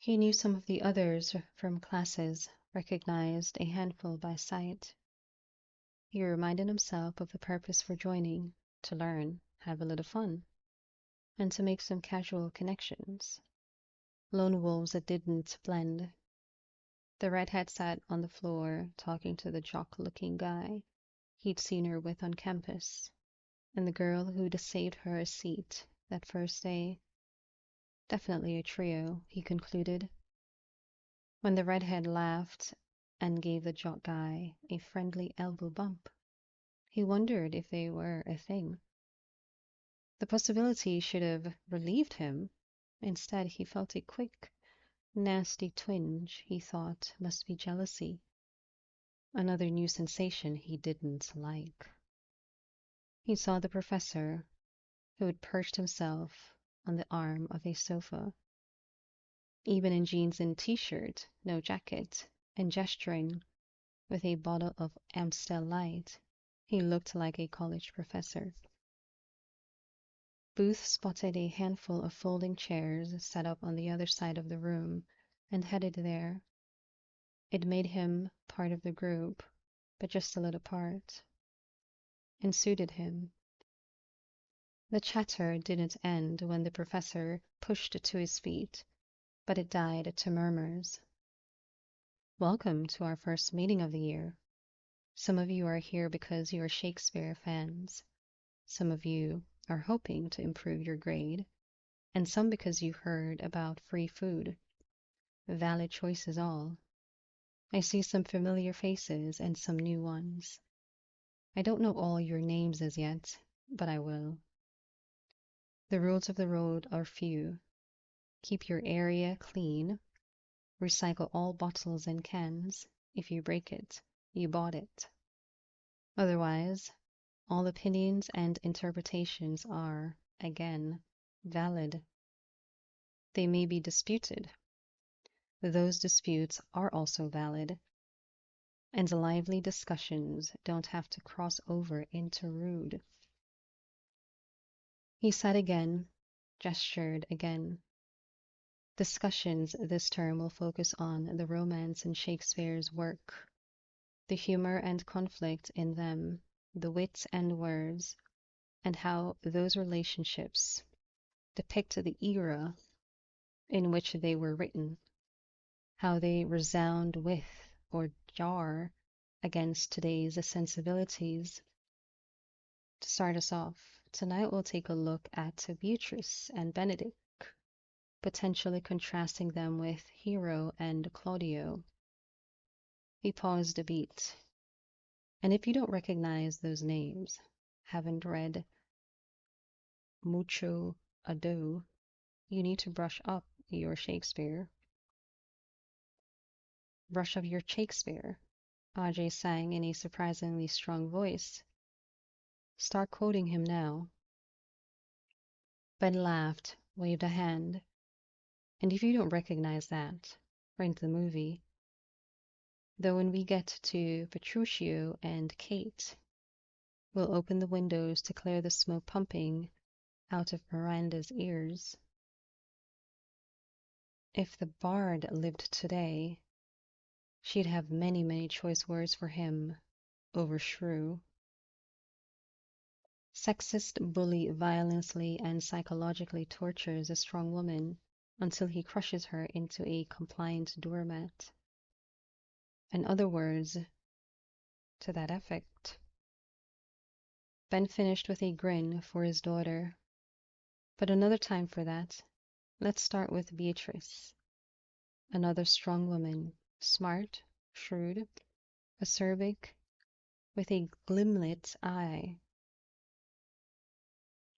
He knew some of the others from classes, recognized a handful by sight. He reminded himself of the purpose for joining, to learn, have a little fun, and to make some casual connections. Lone wolves that didn't blend. The redhead sat on the floor talking to the jock-looking guy he'd seen her with on campus, and the girl who'd saved her a seat that first day. Definitely a trio, he concluded. When the redhead laughed and gave the jock guy a friendly elbow bump, he wondered if they were a thing. The possibility should have relieved him. Instead, he felt a quick, nasty twinge he thought must be jealousy. Another new sensation he didn't like. He saw the professor, who had perched himself on the arm of a sofa, even in jeans and t-shirt, no jacket, and gesturing with a bottle of Amstel Light. He looked like a college professor. Booth spotted a handful of folding chairs set up on the other side of the room and headed there. It made him part of the group, but just a little part, and suited him. The chatter didn't end when the professor pushed to his feet, but it died to murmurs. Welcome to our first meeting of the year. Some of you are here because you are Shakespeare fans. Some of you are hoping to improve your grade, and some because you heard about free food. Valid choices all. I see some familiar faces and some new ones. I don't know all your names as yet, but I will. The rules of the road are few. Keep your area clean. Recycle all bottles and cans. If you break it, you bought it. Otherwise, all opinions and interpretations are, again, valid. They may be disputed. Those disputes are also valid, and lively discussions don't have to cross over into rude. He sat again, gestured again. Discussions this term will focus on the romance in Shakespeare's work, the humor and conflict in them, the wit and words, and how those relationships depict the era in which they were written, how they resound with or jar against today's sensibilities. To start us off, tonight we'll take a look at Beatrice and Benedict, potentially contrasting them with Hero and Claudio. He paused a beat. And if you don't recognize those names, haven't read Mucho Ado, you need to brush up your Shakespeare. Brush up your Shakespeare, Ajay sang in a surprisingly strong voice. Start quoting him now. Ben laughed, waved a hand. And if you don't recognize that, rent the movie. Though when we get to Petruchio and Kate, we'll open the windows to clear the smoke pumping out of Miranda's ears. If the bard lived today, she'd have many, many choice words for him over shrew. Sexist bully violently and psychologically tortures a strong woman until he crushes her into a compliant doormat. And other words to that effect. Ben finished with a grin for his daughter. But another time for that. Let's start with Beatrice. Another strong woman, smart, shrewd, acerbic, with a gimlet eye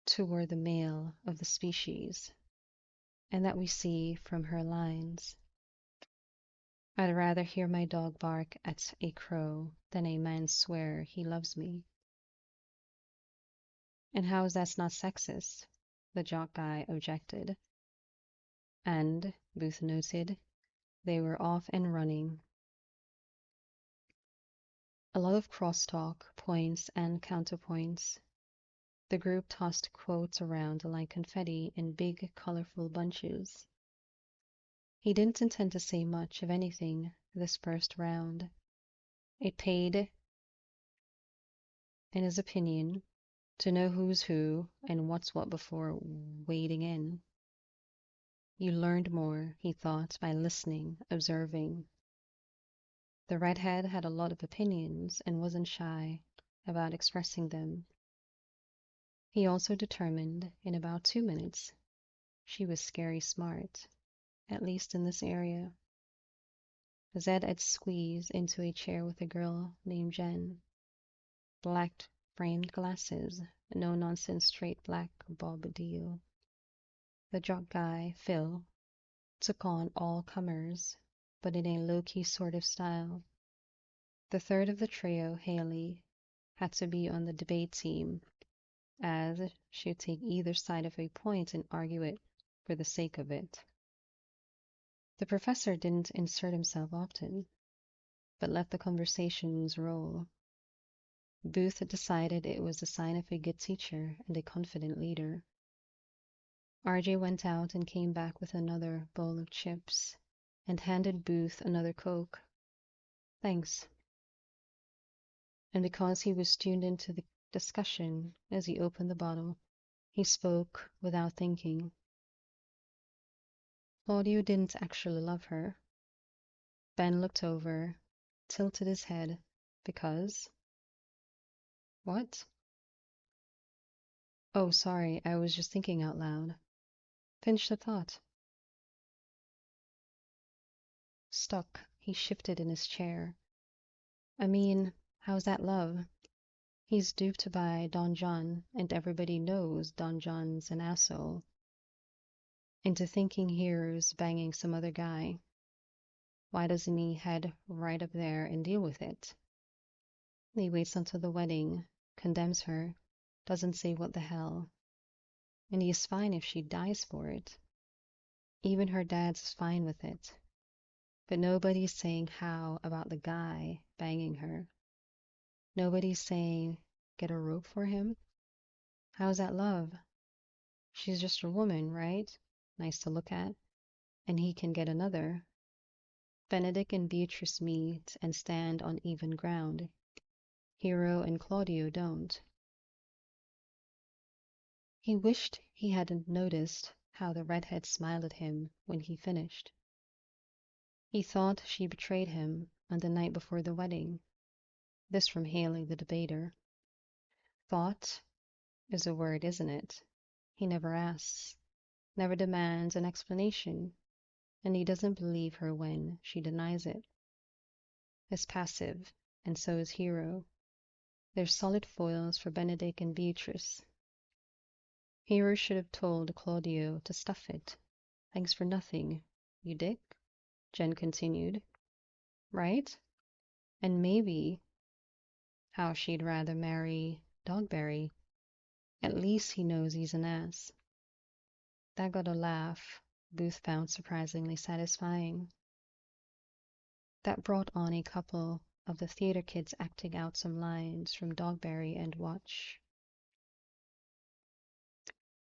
toward the male of the species, and that we see from her lines. I'd rather hear my dog bark at a crow than a man swear he loves me. And how is that not sexist? The jock guy objected. And, Booth noted, they were off and running. A lot of crosstalk, points and counterpoints. The group tossed quotes around like confetti in big, colorful bunches. He didn't intend to say much of anything this first round. It paid, in his opinion, to know who's who and what's what before wading in. You learned more, he thought, by listening, observing. The redhead had a lot of opinions and wasn't shy about expressing them. He also determined in about 2 minutes she was scary smart, at least in this area. Zed had squeezed into a chair with a girl named Jen. Black framed glasses, no nonsense straight black bobadil. The jock guy, Phil, took on all comers, but in a low-key sort of style. The third of the trio, Haley, had to be on the debate team, as she'd take either side of a point and argue it for the sake of it. The professor didn't insert himself often, but let the conversations roll. Booth decided it was a sign of a good teacher and a confident leader. RJ went out and came back with another bowl of chips and handed Booth another Coke. Thanks. And because he was tuned into the discussion as he opened the bottle, he spoke without thinking. Claudio didn't actually love her. Ben looked over, tilted his head, because... What? Oh, sorry, I was just thinking out loud. Finish the thought. Stuck, he shifted in his chair. I mean, how's that love? He's duped by Don John, and everybody knows Don John's an asshole. Into thinking Hero's banging some other guy. Why doesn't he head right up there and deal with it? He waits until the wedding, condemns her, doesn't say what the hell. And he is fine if she dies for it. Even her dad's fine with it. But nobody's saying how about the guy banging her. Nobody's saying, get a rope for him? How's that love? She's just a woman, right? Nice to look at. And he can get another. Benedict and Beatrice meet and stand on even ground. Hero and Claudio don't. He wished he hadn't noticed how the redhead smiled at him when he finished. He thought she betrayed him on the night before the wedding. This from Haley, the debater. Thought is a word, isn't it? He never asks, never demands an explanation, and he doesn't believe her when she denies it. Is passive, and so is Hero. They're solid foils for Benedict and Beatrice. Hero should have told Claudio to stuff it. Thanks for nothing, you dick, Jen continued. Right? And maybe how she'd rather marry Dogberry. At least he knows he's an ass. That got a laugh Booth found surprisingly satisfying. That brought on a couple of the theater kids acting out some lines from Dogberry and Watch.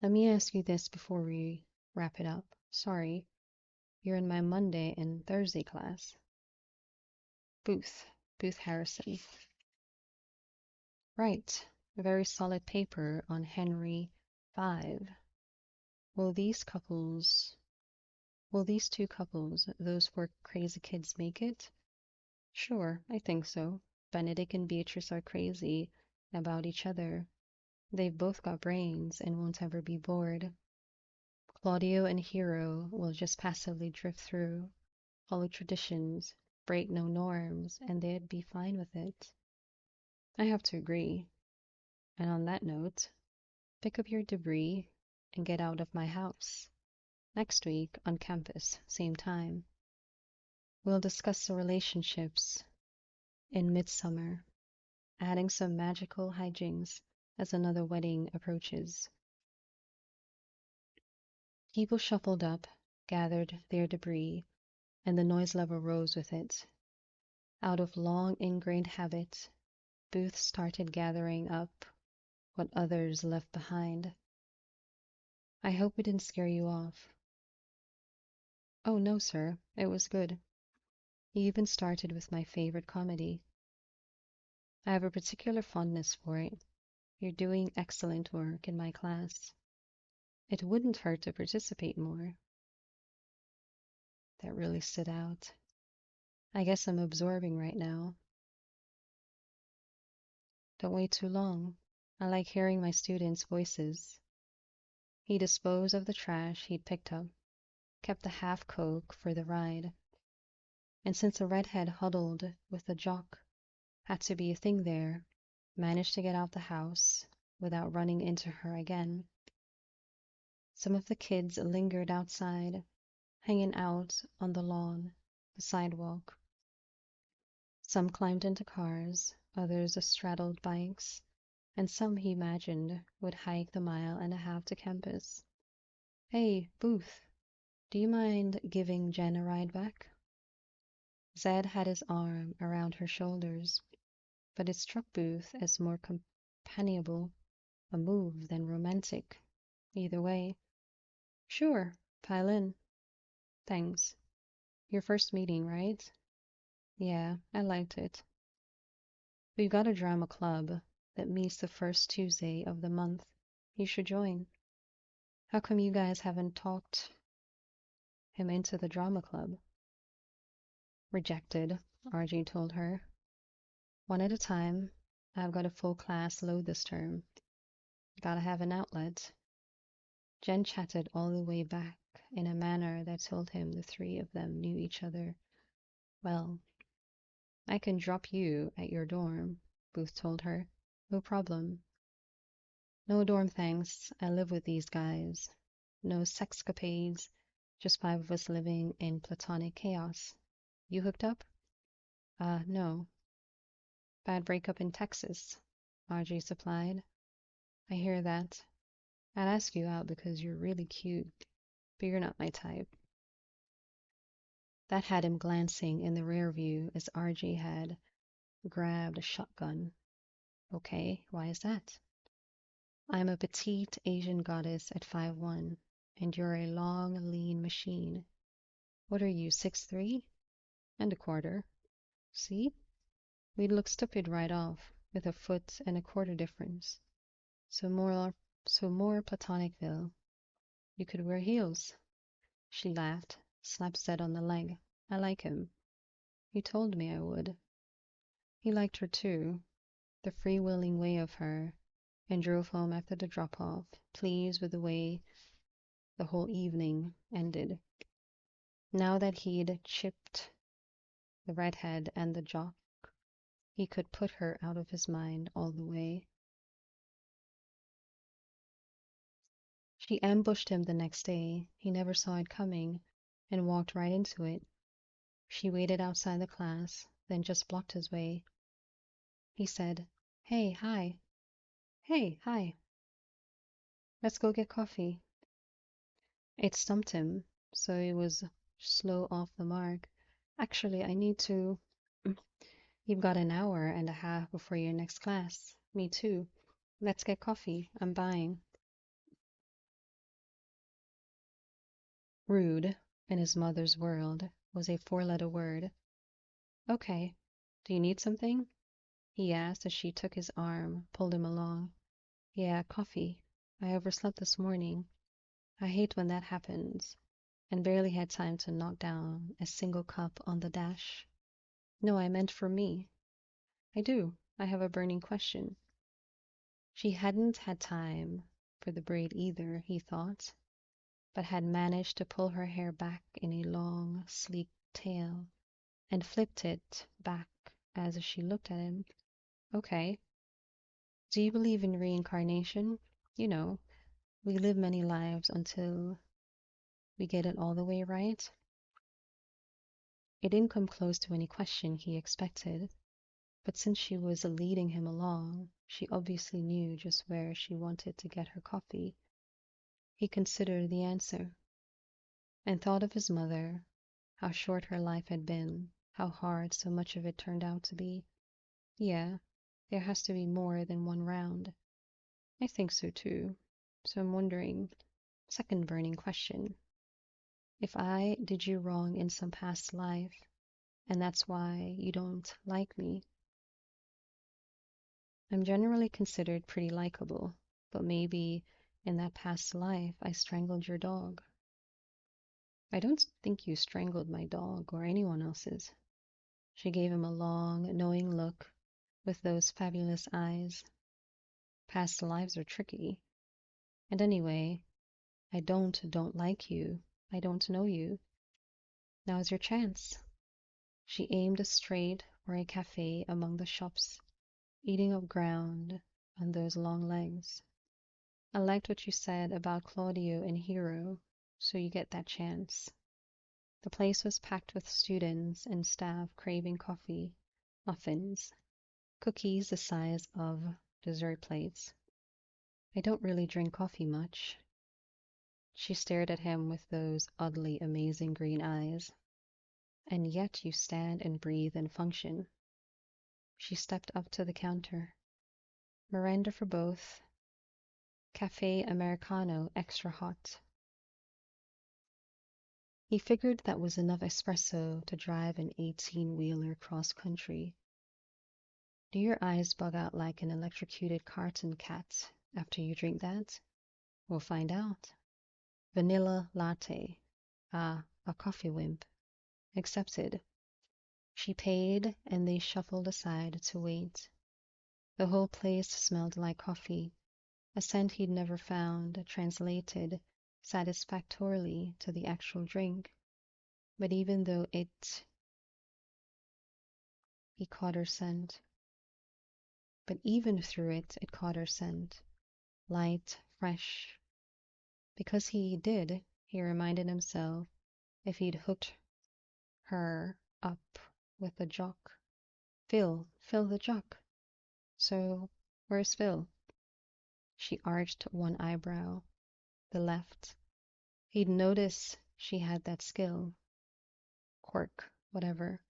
Let me ask you this before we wrap it up. Sorry, you're in my Monday and Thursday class. Booth Harrison. Right, a very solid paper on Henry V. Will these two couples, those four crazy kids, make it? Sure, I think so. Benedict and Beatrice are crazy about each other. They've both got brains and won't ever be bored. Claudio and Hero will just passively drift through, follow traditions, break no norms, and they'd be fine with it. I have to agree. And on that note, pick up your debris and get out of my house. Next week on campus, same time. We'll discuss the relationships in midsummer, adding some magical hijinks as another wedding approaches. People shuffled up, gathered their debris, and the noise level rose with it. Out of long ingrained habit, Booth started gathering up what others left behind. I hope it didn't scare you off. Oh, no, sir. It was good. You even started with my favorite comedy. I have a particular fondness for it. You're doing excellent work in my class. It wouldn't hurt to participate more. That really stood out. I guess I'm absorbing right now. Don't wait too long. I like hearing my students' voices. He disposed of the trash he'd picked up, kept the half Coke for the ride, and since a redhead huddled with the jock had to be a thing there, managed to get out the house without running into her again. Some of the kids lingered outside, hanging out on the lawn, the sidewalk. Some climbed into cars, others straddled bikes, and some he imagined would hike the mile and a half to campus. Hey, Booth, do you mind giving Jen a ride back? Zed had his arm around her shoulders, but it struck Booth as more companionable a move than romantic. Either way. Sure, pile in. Thanks. Your first meeting, right? Yeah, I liked it. We've got a drama club that meets the first Tuesday of the month. You should join. How come you guys haven't talked him into the drama club? Rejected, RJ told her. One at a time. I've got a full class load this term. Gotta have an outlet. Jen chatted all the way back in a manner that told him the three of them knew each other well. I can drop you at your dorm, Booth told her. No problem. No dorm thanks. I live with these guys. No sexcapades. Just five of us living in platonic chaos. You hooked up? No. Bad breakup in Texas, RJ supplied. I hear that. I'd ask you out because you're really cute, but you're not my type. That had him glancing in the rear view as RJ had grabbed a shotgun. Okay, why is that? I'm a petite Asian goddess at 5'1", and you're a long, lean machine. What are you, 6'3"? And a quarter. See? We'd look stupid right off, with a foot and a quarter difference. So more Platonicville. You could wear heels. She laughed, slapped Zed on the leg. I like him. He told me I would. He liked her too, the freewheeling way of her, and drove home after the drop-off, pleased with the way the whole evening ended. Now that he'd chipped the redhead and the jock, he could put her out of his mind all the way. She ambushed him the next day. He never saw it coming and walked right into it. She waited outside the class, then just blocked his way. He said, Hey, hi. Hey, hi. Let's go get coffee. It stumped him, so he was slow off the mark. Actually, I need to. You've got an hour and a half before your next class. Me too. Let's get coffee. I'm buying. Rude, in his mother's world, was a four-letter word. Okay. Do you need something? He asked as she took his arm, pulled him along. Yeah, coffee. I overslept this morning. I hate when that happens, and barely had time to knock down a single cup on the dash. No, I meant for me. I do. I have a burning question. She hadn't had time for the braid either, he thought, but had managed to pull her hair back in a long, sleek tail and flipped it back as she looked at him. Okay. Do you believe in reincarnation? You know, we live many lives until we get it all the way right. It didn't come close to any question he expected, but since she was leading him along, she obviously knew just where she wanted to get her coffee. He considered the answer, and thought of his mother, how short her life had been, how hard so much of it turned out to be. Yeah, there has to be more than one round. I think so too. So I'm wondering, second burning question. If I did you wrong in some past life, and that's why you don't like me, I'm generally considered pretty likable, but maybe in that past life I strangled your dog. I don't think you strangled my dog or anyone else's. She gave him a long, knowing look with those fabulous eyes. Past lives are tricky. And anyway, I don't like you. I don't know you. Now's your chance. She aimed straight for a cafe among the shops, eating up ground on those long legs. I liked what you said about Claudio and Hero, so you get that chance. The place was packed with students and staff craving coffee, muffins, cookies the size of dessert plates. I don't really drink coffee much. She stared at him with those oddly amazing green eyes. And yet you stand and breathe and function. She stepped up to the counter. Miranda for both. Cafe Americano extra hot. He figured that was enough espresso to drive an 18-wheeler cross country. Do your eyes bug out like an electrocuted carton cat after you drink that? We'll find out. Vanilla latte. Ah, a coffee wimp. Accepted. She paid, and they shuffled aside to wait. The whole place smelled like coffee, a scent he'd never found translated satisfactorily to the actual drink. But even though he caught her scent. But even through it caught her scent. Light, fresh. Because he did, he reminded himself, if he'd hooked her up with a jock. Fill the jock. So, where's Phil? She arched one eyebrow, the left. He'd noticed she had that skill, quirk, whatever,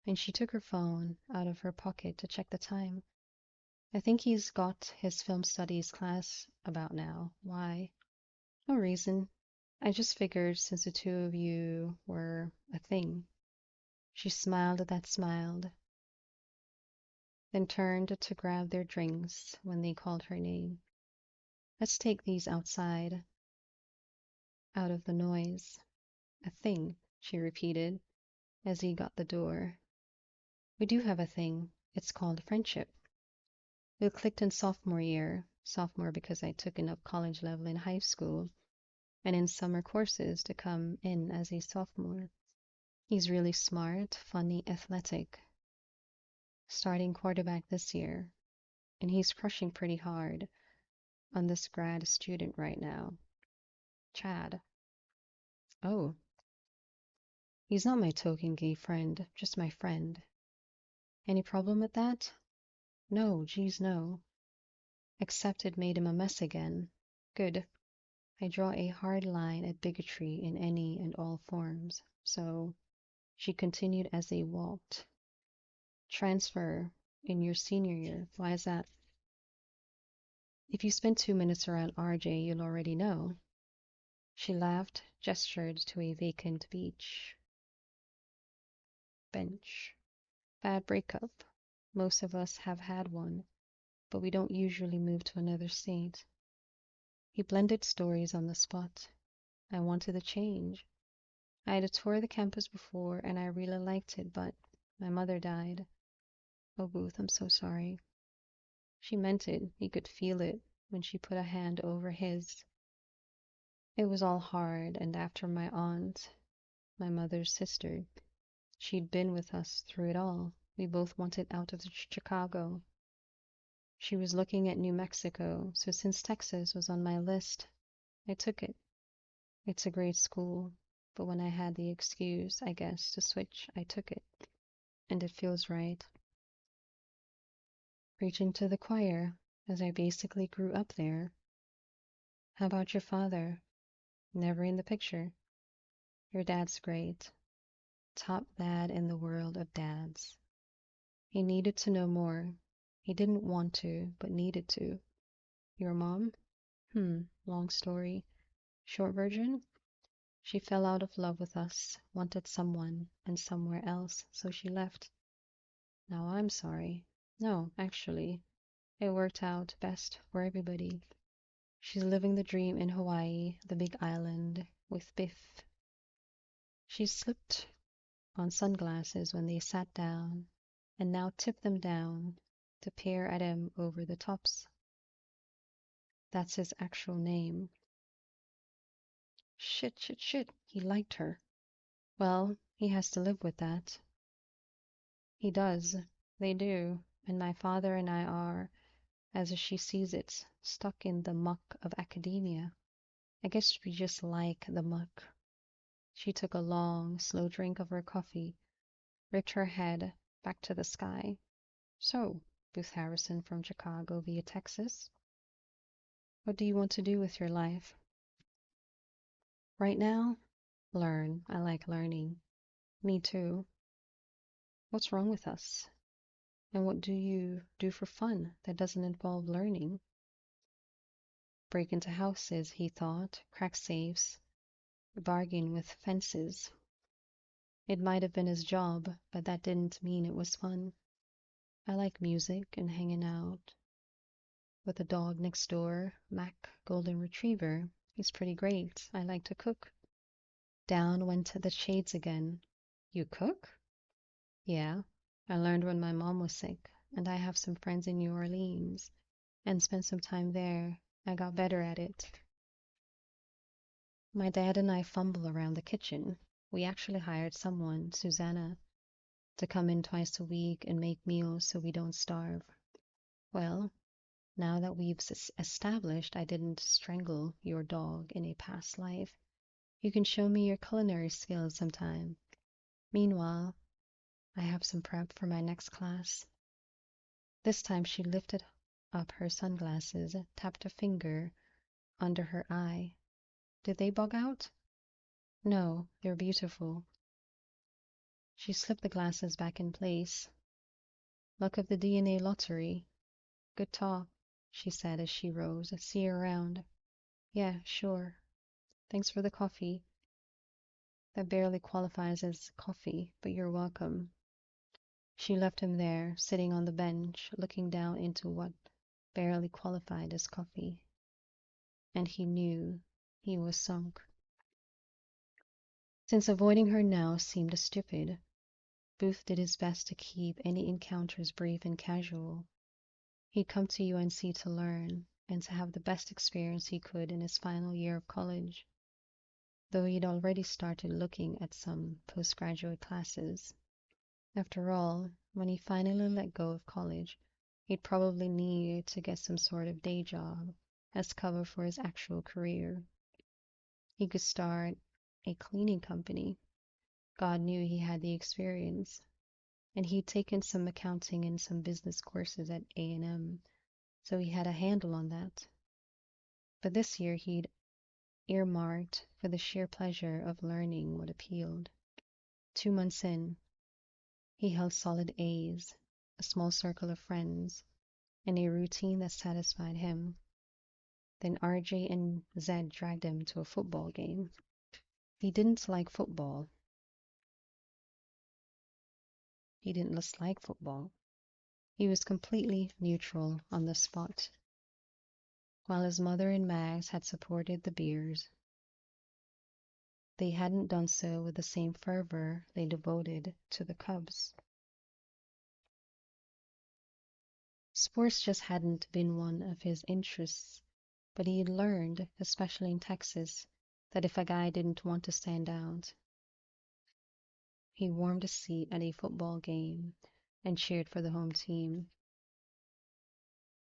and she took her phone out of her pocket to check the time. I think he's got his film studies class about now. Why? No reason. I just figured since the two of you were a thing. She smiled that smiled, then turned to grab their drinks when they called her name. Let's take these outside, out of the noise. A thing, she repeated as he got the door. We do have a thing. It's called friendship. We clicked in sophomore year, sophomore because I took enough college level in high school, and in summer courses to come in as a sophomore. He's really smart, funny, athletic. Starting quarterback this year, and he's crushing pretty hard on this grad student right now. Chad. Oh, he's not my token gay friend, just my friend. Any problem with that? No, geez, no. Except it made him a mess again. Good. I draw a hard line at bigotry in any and all forms. So, she continued as they walked. Transfer in your senior year. Why is that? If you spend 2 minutes around RJ, you'll already know. She laughed, gestured to a vacant bench. Bad breakup. Most of us have had one, but we don't usually move to another state. He blended stories on the spot. I wanted a change. I had toured the campus before and I really liked it, but my mother died. Oh, Booth, I'm so sorry. She meant it. He could feel it when she put a hand over his. It was all hard, and after my aunt, my mother's sister, she'd been with us through it all. We both wanted out of Chicago. She was looking at New Mexico, so since Texas was on my list, I took it. It's a great school, but when I had the excuse, I guess, to switch, I took it. And it feels right. Preaching to the choir, as I basically grew up there. How about your father? Never in the picture. Your dad's great. Top dad in the world of dads. He needed to know more. He didn't want to, but needed to. Your mom? Long story. Short version? She fell out of love with us, wanted someone and somewhere else, so she left. Now I'm sorry. No, actually, it worked out best for everybody. She's living the dream in Hawaii, the big island, with Biff. She slipped on sunglasses when they sat down, and now tipped them down to peer at him over the tops. That's his actual name. Shit, shit, shit. He liked her. Well, he has to live with that. He does. They do. And my father and I are, as she sees it, stuck in the muck of academia. I guess we just like the muck. She took a long, slow drink of her coffee, ripped her head back to the sky. So, Booth Harrison from Chicago via Texas, what do you want to do with your life? Right now, learn. I like learning. Me too. What's wrong with us? And what do you do for fun that doesn't involve learning? Break into houses, he thought, crack safes, bargain with fences. It might have been his job, but that didn't mean it was fun. I like music and hanging out with the dog next door, Mac, Golden Retriever. He's pretty great. I like to cook. Down went the shades again. You cook? Yeah. I learned when my mom was sick, and I have some friends in New Orleans, and spent some time there. I got better at it. My dad and I fumble around the kitchen. We actually hired someone, Susanna, to come in twice a week and make meals so we don't starve. Well, now that we've established I didn't strangle your dog in a past life, you can show me your culinary skills sometime. Meanwhile, I have some prep for my next class. This time she lifted up her sunglasses, tapped a finger under her eye. Did they bug out? No, they're beautiful. She slipped the glasses back in place. Luck of the DNA lottery. Good talk, she said as she rose. See you around. Yeah, sure. Thanks for the coffee. That barely qualifies as coffee, but you're welcome. She left him there, sitting on the bench, looking down into what barely qualified as coffee. And he knew he was sunk. Since avoiding her now seemed stupid, Booth did his best to keep any encounters brief and casual. He'd come to UNC to learn and to have the best experience he could in his final year of college, though he'd already started looking at some postgraduate classes. After all, when he finally let go of college, he'd probably need to get some sort of day job as cover for his actual career. He could start a cleaning company. God knew he had the experience, and he'd taken some accounting and some business courses at A&M, so he had a handle on that. But this year he'd earmarked for the sheer pleasure of learning what appealed. 2 months in, he held solid A's, a small circle of friends, and a routine that satisfied him. Then RJ and Zed dragged him to a football game. He didn't like football. He didn't dislike football. He was completely neutral on the spot. While his mother and Mags had supported the Bears, they hadn't done so with the same fervor they devoted to the Cubs. Sports just hadn't been one of his interests, but he'd learned, especially in Texas, that if a guy didn't want to stand out, he warmed a seat at a football game and cheered for the home team.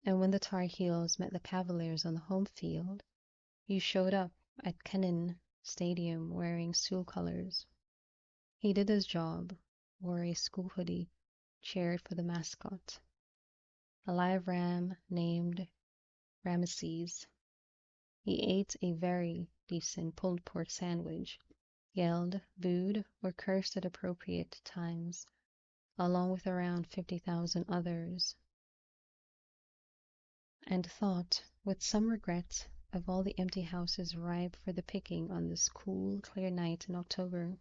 And when the Tar Heels met the Cavaliers on the home field, he showed up at Kennan Stadium wearing Sioux colors. He did his job, wore a school hoodie, cheered for the mascot, a live ram named Ramesses. He ate a very decent pulled pork sandwich, yelled, booed, or cursed at appropriate times, along with around 50,000 others, and thought, with some regret, of all the empty houses ripe for the picking on this cool, clear night in October.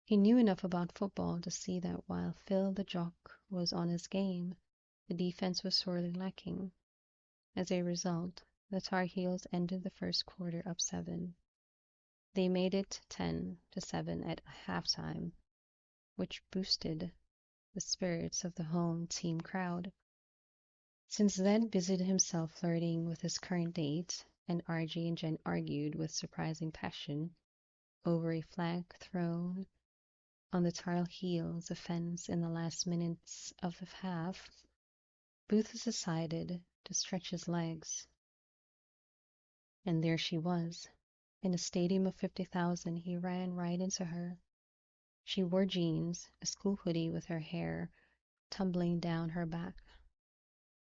He knew enough about football to see that while Phil the Jock was on his game, the defense was sorely lacking. As a result, the Tar Heels ended the first quarter up 7. They made it 10-7 at halftime, which boosted the spirits of the home team crowd. Since then, busied himself flirting with his current date, and RJ and Jen argued with surprising passion over a flag thrown on the Tar Heels offense in the last minutes of the half, Booth decided to stretch his legs. And there she was. In a stadium of 50,000, he ran right into her. She wore jeans, a school hoodie with her hair tumbling down her back.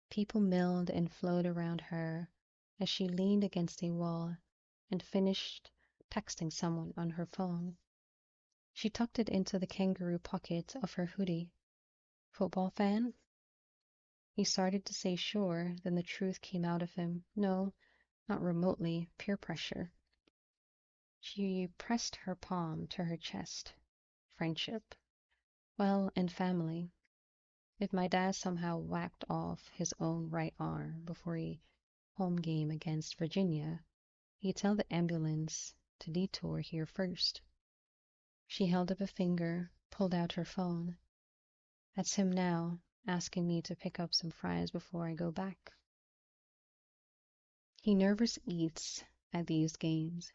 People milled and flowed around her as she leaned against a wall and finished texting someone on her phone. She tucked it into the kangaroo pocket of her hoodie. Football fan? He started to say sure, then the truth came out of him. No, not remotely. Peer pressure. She pressed her palm to her chest. Friendship. Well, and family. If my dad somehow whacked off his own right arm before a home game against Virginia, he'd tell the ambulance to detour here first. She held up a finger, pulled out her phone. That's him now, asking me to pick up some fries before I go back. He nervous eats at these games.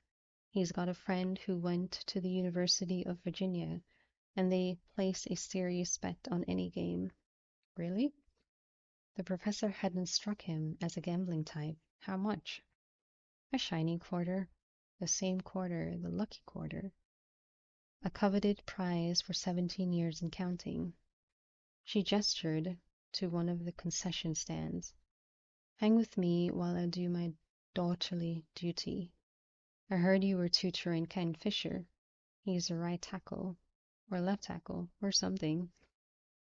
He's got a friend who went to the University of Virginia, and they place a serious bet on any game. Really? The professor hadn't struck him as a gambling type. How much? A shiny quarter. The same quarter, the lucky quarter. A coveted prize for 17 years and counting. She gestured to one of the concession stands. Hang with me while I do my daughterly duty. I heard you were tutoring Ken Fisher. He's a right tackle, or left tackle, or something.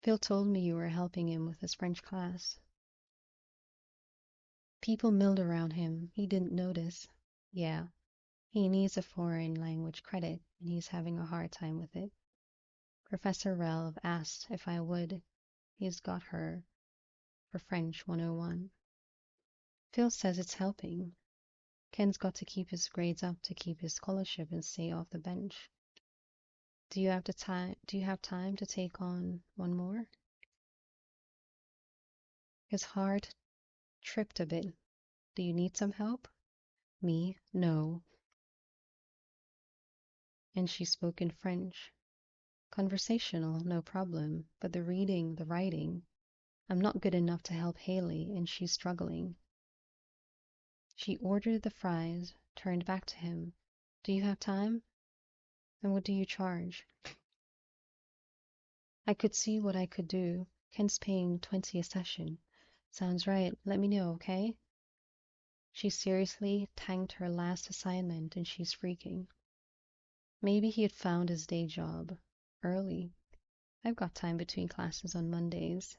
Phil told me you were helping him with his French class. People milled around him. He didn't notice. Yeah, he needs a foreign language credit, and he's having a hard time with it. Professor Relv asked if I would. He's got her for French 101. Phil says it's helping. Ken's got to keep his grades up to keep his scholarship and stay off the bench. Do you have time to take on one more? His heart tripped a bit. Do you need some help? Me? No. And she spoke in French. Conversational, no problem, but the reading, the writing. I'm not good enough to help Haley, and she's struggling. She ordered the fries, turned back to him. Do you have time? And what do you charge? I could see what I could do. Ken's paying 20 a session. Sounds right. Let me know, okay? She seriously tanked her last assignment and she's freaking. Maybe he had found his day job. Early. I've got time between classes on Mondays,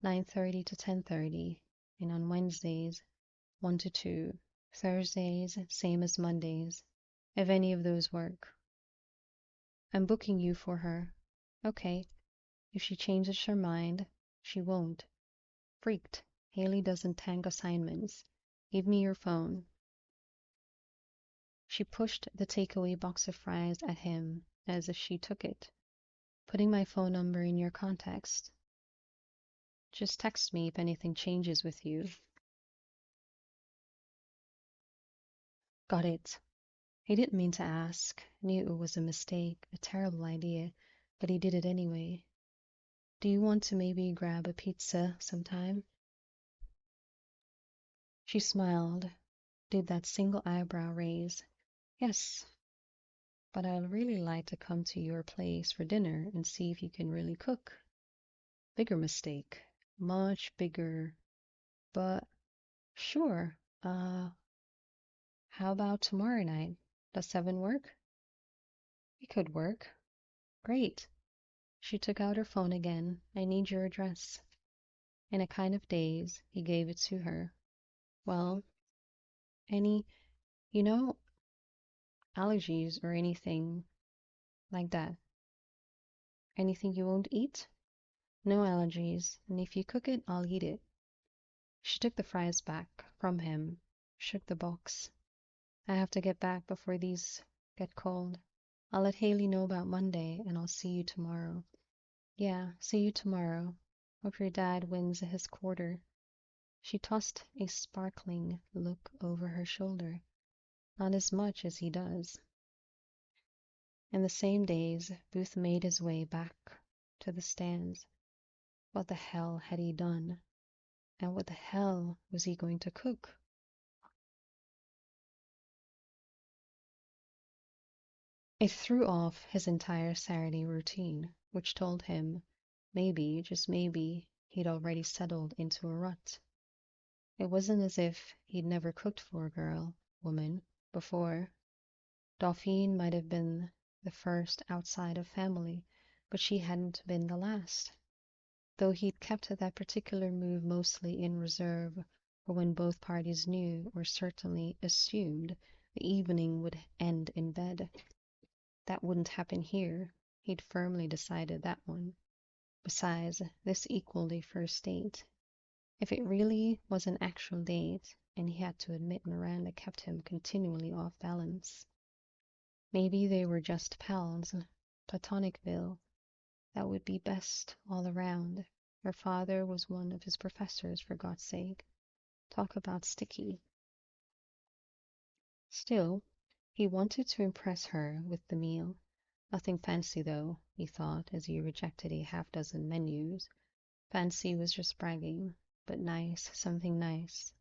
9:30 to 10:30, and on Wednesdays, 1 to 2. Thursdays, same as Mondays, if any of those work. I'm booking you for her. Okay. If she changes her mind, she won't. Freaked. Haley doesn't tank assignments. Give me your phone. She pushed the takeaway box of fries at him as if she took it. Putting my phone number in your contacts. Just text me if anything changes with you. Got it. He didn't mean to ask. Knew it was a mistake, a terrible idea, but he did it anyway. Do you want to maybe grab a pizza sometime? She smiled, did that single eyebrow raise. Yes, but I'd really like to come to your place for dinner and see if you can really cook. Bigger mistake. Much bigger. But sure. How about tomorrow night? Does 7 work? It could work. Great. She took out her phone again. I need your address. In a kind of daze, he gave it to her. Well, Any, you know, allergies or anything like that? Anything you won't eat? No allergies, and if you cook it, I'll eat it. She took the fries back from him, shook the box. I have to get back before these get cold. I'll let Haley know about Monday, and I'll see you tomorrow. Yeah, see you tomorrow. Hope your dad wins his quarter. She tossed a sparkling look over her shoulder. Not as much as he does. In the same days, Booth made his way back to the stands. What the hell had he done? And what the hell was he going to cook? It threw off his entire Saturday routine, which told him maybe, just maybe, he'd already settled into a rut. It wasn't as if he'd never cooked for a girl, woman, before. Dauphine might have been the first outside of family, but she hadn't been the last, though he'd kept that particular move mostly in reserve for when both parties knew or certainly assumed the evening would end in bed. That wouldn't happen here. He'd firmly decided that one. Besides, this equaled a first date. If it really was an actual date, and he had to admit Miranda kept him continually off balance. Maybe they were just pals, Platonicville. That would be best all around. Her father was one of his professors, for God's sake. Talk about sticky. Still, he wanted to impress her with the meal. Nothing fancy, though, he thought as he rejected a half-dozen menus. Fancy was just bragging, but nice, something nice.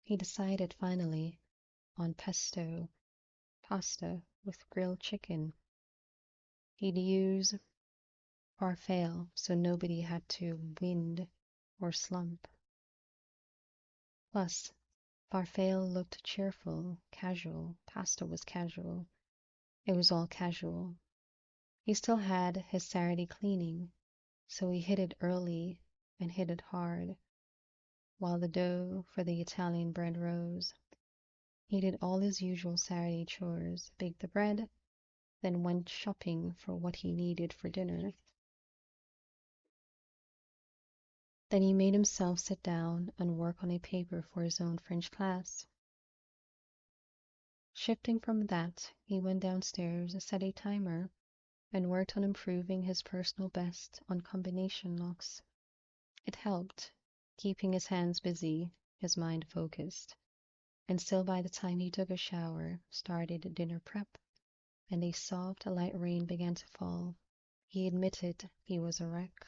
He decided finally on pesto pasta with grilled chicken. He'd use parfait so nobody had to wind or slump. Plus, parfait looked cheerful, casual. Pasta was casual. It was all casual. He still had his Saturday cleaning, so he hit it early and hit it hard, while the dough for the Italian bread rose. He did all his usual Saturday chores, baked the bread, then went shopping for what he needed for dinner. Then he made himself sit down and work on a paper for his own French class. Shifting from that, he went downstairs, set a timer, and worked on improving his personal best on combination locks. It helped, keeping his hands busy, his mind focused. And still by the time he took a shower, started dinner prep, and a soft, light rain began to fall, he admitted he was a wreck.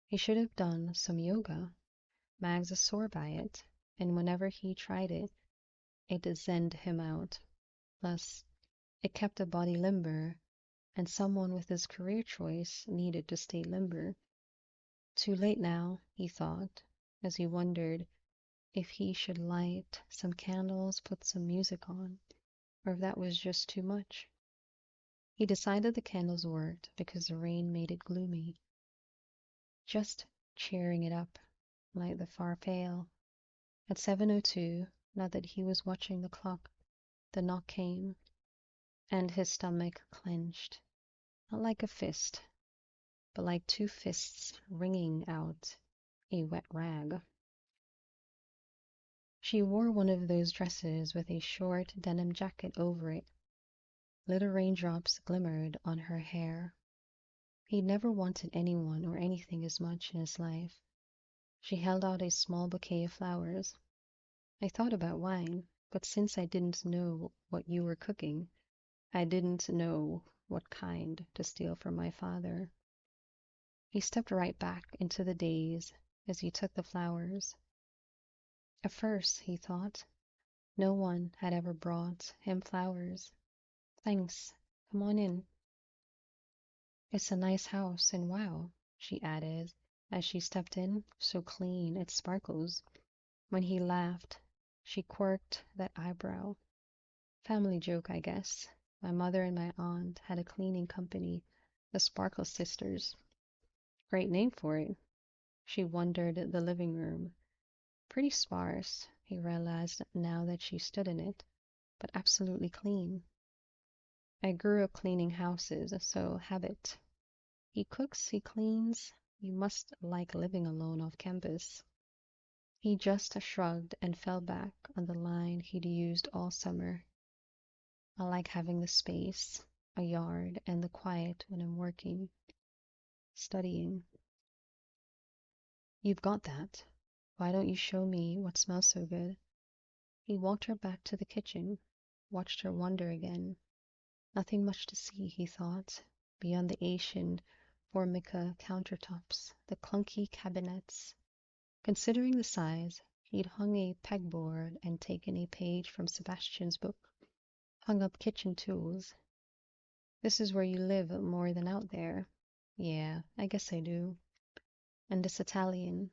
He should have done some yoga. Mag's is sore by it, and whenever he tried it, it zened him out. Plus, it kept the body limber, and someone with his career choice needed to stay limber. Too late now, he thought, as he wondered if he should light some candles, put some music on, or if that was just too much. He decided the candles worked because the rain made it gloomy. Just cheering it up, like the far pale. At 7:02, not that he was watching the clock, the knock came, and his stomach clenched, not like a fist, but like two fists wringing out a wet rag. She wore one of those dresses with a short denim jacket over it. Little raindrops glimmered on her hair. He'd never wanted anyone or anything as much in his life. She held out a small bouquet of flowers. I thought about wine, but since I didn't know what you were cooking, I didn't know what kind to steal from my father. He stepped right back into the daze as he took the flowers. At first, he thought, no one had ever brought him flowers. Thanks. Come on in. It's a nice house, and wow, she added as she stepped in, so clean it sparkles. When he laughed, she quirked that eyebrow. Family joke, I guess. My mother and my aunt had a cleaning company, the Sparkle Sisters. Great name for it. She wondered at the living room. Pretty sparse. he realized now that she stood in it, but absolutely clean. I grew up cleaning houses, so habit. He cooks, he cleans. You must like living alone off campus. He just shrugged and fell back on the line he'd used all summer. I like having the space, a yard, and the quiet when I'm working, studying. You've got that. Why don't you show me what smells so good? He walked her back to the kitchen, watched her wander again. Nothing much to see, he thought, beyond the Asian formica countertops, the clunky cabinets. Considering the size, he'd hung a pegboard and taken a page from Sebastian's book, hung up kitchen tools. This is where you live more than out there. Yeah, I guess I do. And this Italian.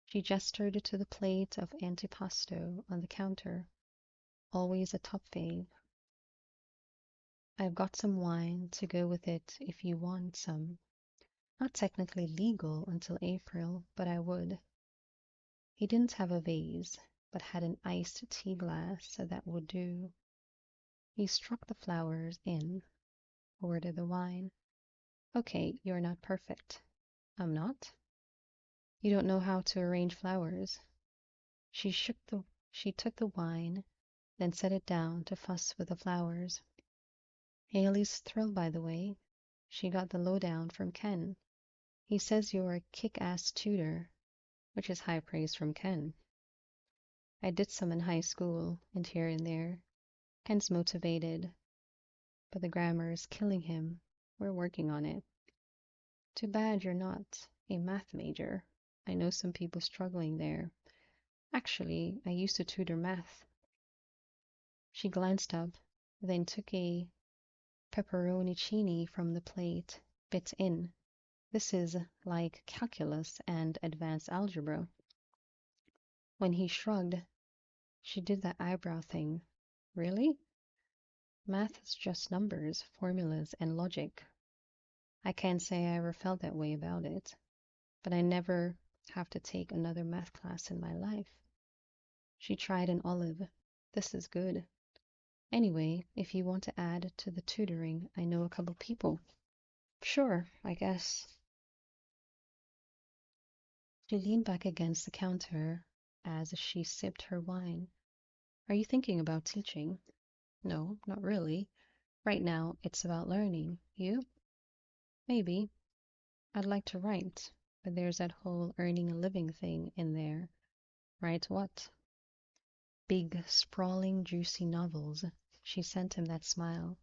She gestured to the plate of antipasto on the counter, always a top fave. I've got some wine to go with it if you want some. Not technically legal until April, but I would. He didn't have a vase, but had an iced tea glass, so that would do. He struck the flowers in, ordered the wine. Okay, you're not perfect. I'm not? You don't know how to arrange flowers. She took the wine, then set it down to fuss with the flowers. Haley's thrilled, by the way. She got the lowdown from Ken. He says you're a kick-ass tutor, which is high praise from Ken. I did some in high school and here and there. Ken's motivated, but the grammar is killing him. We're working on it. Too bad you're not a math major. I know some people struggling there. Actually, I used to tutor math. She glanced up, then took a pepperoncini from the plate, bit in. This is like calculus and advanced algebra. When he shrugged, she did that eyebrow thing. Really? Math is just numbers, formulas, and logic. I can't say I ever felt that way about it, but I never have to take another math class in my life. She tried an olive. This is good. Anyway, if you want to add to the tutoring, I know a couple people. Sure, I guess. She leaned back against the counter as she sipped her wine. Are you thinking about teaching? No, not really. Right now, it's about learning. You? Maybe. I'd like to write, but there's that whole earning a living thing in there. Write what? Big, sprawling, juicy novels. She sent him that smile.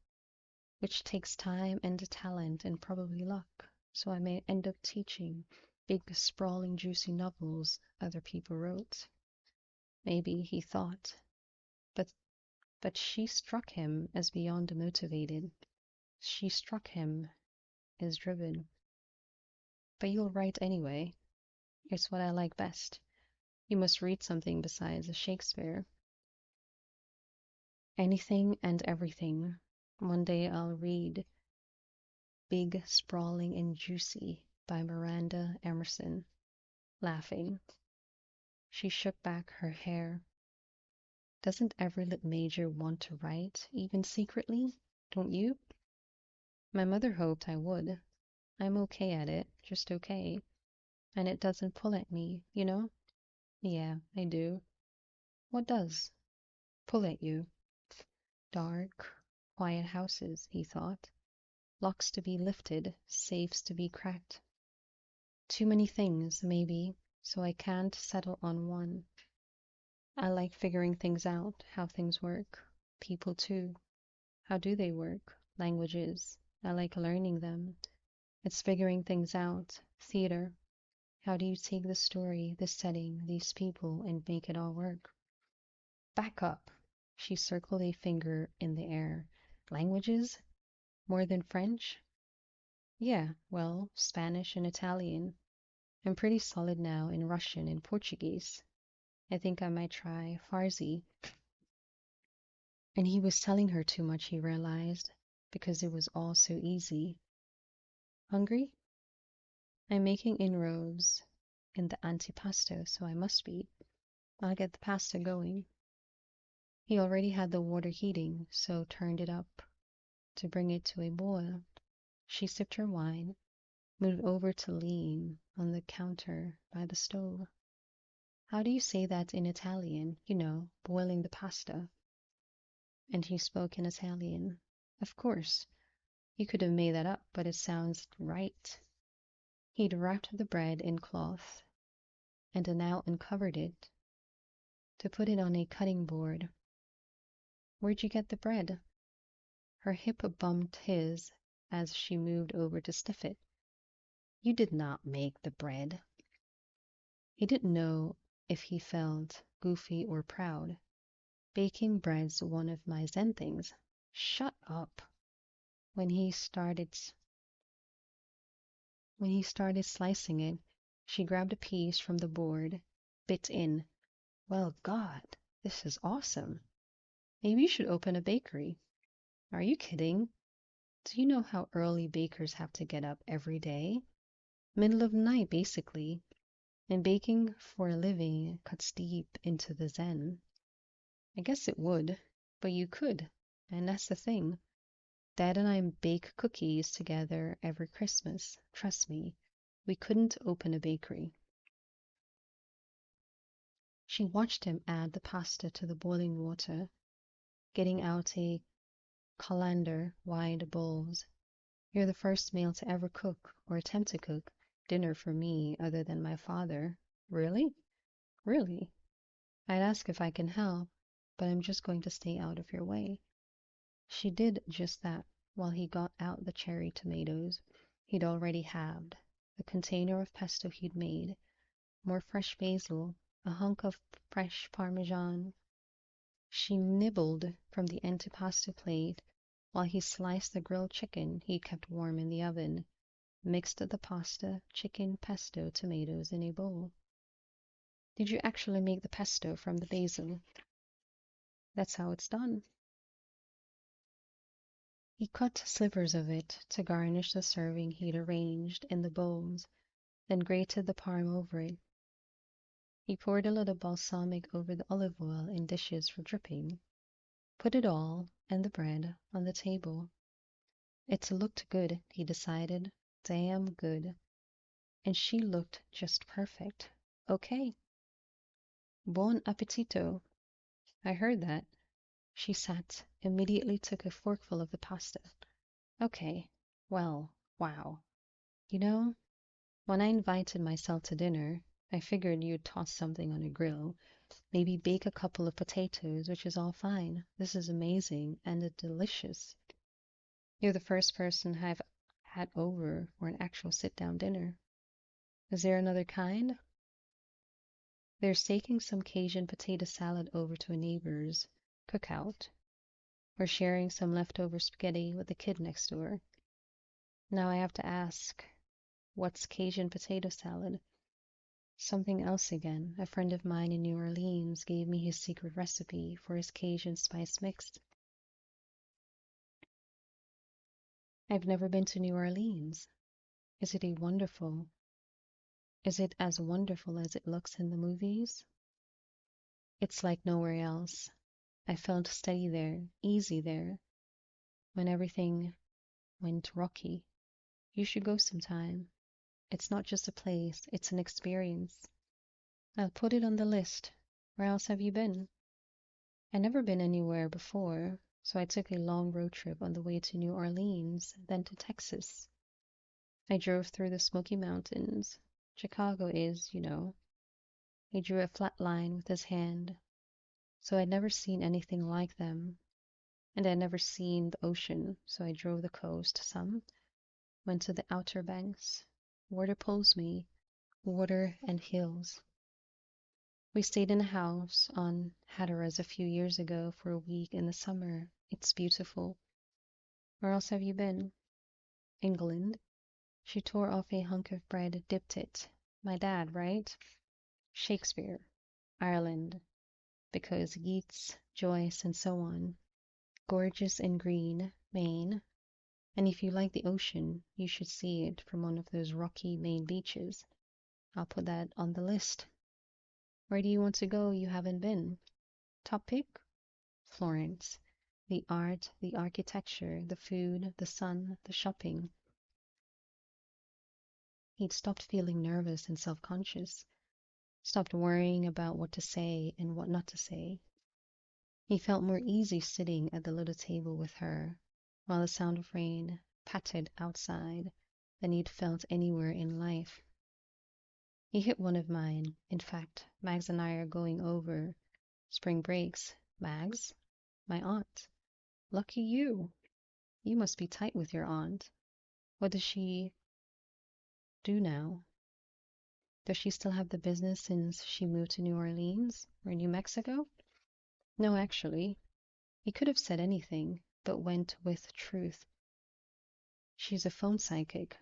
Which takes time and talent and probably luck. So I may end up teaching big, sprawling, juicy novels other people wrote. Maybe, he thought. But but she struck him as beyond motivated. She struck him as driven. But you'll write anyway. It's what I like best. You must read something besides Shakespeare. Anything and everything. One day I'll read Big, Sprawling, and Juicy by Miranda Emerson, laughing. She shook back her hair. Doesn't every lit major want to write, even secretly? Don't you? My mother hoped I would. I'm okay at it, just okay. And it doesn't pull at me, you know? Yeah, I do. What does? Pull at you. Dark, quiet houses, he thought. Locks to be lifted, safes to be cracked. Too many things, maybe, so I can't settle on one. I like figuring things out, how things work. People too. How do they work? Languages. I like learning them. It's figuring things out. Theater. How do you take the story, the setting, these people, and make it all work? Back up. She circled a finger in the air. Languages? More than French? Yeah, well, Spanish and Italian. I'm pretty solid now in Russian and Portuguese. I think I might try Farsi. And he was telling her too much, he realized, because it was all so easy. Hungry? I'm making inroads in the antipasto, so I must be. I'll get the pasta going. He already had the water heating, so turned it up to bring it to a boil. She sipped her wine, moved over to lean on the counter by the stove. How do you say that in Italian? You know, boiling the pasta. And he spoke in Italian. Of course, you could have made that up, but it sounds right. He'd wrapped the bread in cloth and now uncovered it to put it on a cutting board. Where'd you get the bread? Her hip bumped his as she moved over to sniff it. You did not make the bread. He didn't know if he felt goofy or proud. Baking bread's one of my Zen things. Shut up. When he started slicing it, she grabbed a piece from the board, bit in. Well, God, this is awesome. Maybe you should open a bakery. Are you kidding? Do you know how early bakers have to get up every day? Middle of the night, basically. And baking for a living cuts deep into the Zen. I guess it would, but you could. And that's the thing. Dad and I bake cookies together every Christmas. Trust me, we couldn't open a bakery. She watched him add the pasta to the boiling water, getting out a colander wide bowls. You're the first male to ever cook, or attempt to cook, dinner for me other than my father. Really? Really? I'd ask if I can help, but I'm just going to stay out of your way. She did just that while he got out the cherry tomatoes he'd already halved, the container of pesto he'd made, more fresh basil, a hunk of fresh parmesan. She nibbled from the empty pasta plate while he sliced the grilled chicken he kept warm in the oven, mixed the pasta, chicken, pesto, tomatoes in a bowl. Did you actually make the pesto from the basil? That's how it's done. He cut slivers of it to garnish the serving he'd arranged in the bowls, then grated the parm over it. He poured a little balsamic over the olive oil in dishes for dripping, put it all and the bread on the table. It looked good, he decided. Damn good. And she looked just perfect. Okay. Buon appetito. I heard that. She sat, immediately took a forkful of the pasta. Okay. Well, wow. You know, when I invited myself to dinner, I figured you'd toss something on a grill, maybe bake a couple of potatoes, which is all fine. This is amazing and delicious. You're the first person I've had over for an actual sit-down dinner. Is there another kind? There's taking some Cajun potato salad over to a neighbor's cookout, or sharing some leftover spaghetti with the kid next door. Now I have to ask, what's Cajun potato salad? Something else again. A friend of mine in New Orleans gave me his secret recipe for his Cajun spice mix. I've never been to New Orleans. Is it a wonderful? Is it as wonderful as it looks in the movies? It's like nowhere else. I felt steady there, easy there, when everything went rocky. You should go sometime. It's not just a place, it's an experience. I'll put it on the list. Where else have you been? I've never been anywhere before, so I took a long road trip on the way to New Orleans, then to Texas. I drove through the Smoky Mountains. Chicago is, you know. He drew a flat line with his hand. So I'd never seen anything like them. And I'd never seen the ocean, so I drove the coast some, went to the Outer Banks. Water pulls me, water and hills. We stayed in a house on Hatteras a few years ago for a week in the summer. It's beautiful. Where else have you been? England. She tore off a hunk of bread, dipped it. My dad, right? Shakespeare. Ireland. Because Yeats, Joyce, and so on. Gorgeous and green, Maine. And if you like the ocean, you should see it from one of those rocky Maine beaches. I'll put that on the list. Where do you want to go you haven't been? Top pick? Florence. The art, the architecture, the food, the sun, the shopping. He'd stopped feeling nervous and self-conscious, stopped worrying about what to say and what not to say. He felt more easy sitting at the little table with her, while the sound of rain pattered outside than he'd felt anywhere in life. He hit one of mine. In fact, Mags and I are going over spring breaks. Mags? My aunt. Lucky you. You must be tight with your aunt. What does she do now? Does she still have the business since she moved to New Orleans or New Mexico? No, actually. He could have said anything, but went with truth. She's a phone psychic.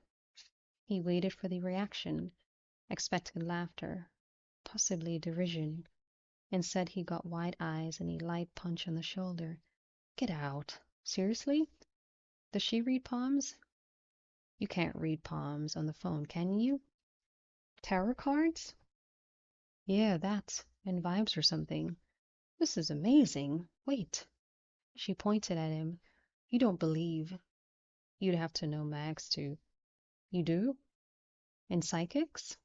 He waited for the reaction, expected laughter, possibly derision. Instead, he got wide eyes and a light punch on the shoulder. Get out. Seriously? Does she read palms? You can't read palms on the phone, can you? Tarot cards? Yeah, that. And vibes or something. This is amazing. Wait. She pointed at him. You don't believe. You'd have to know Max to. You do? And psychics?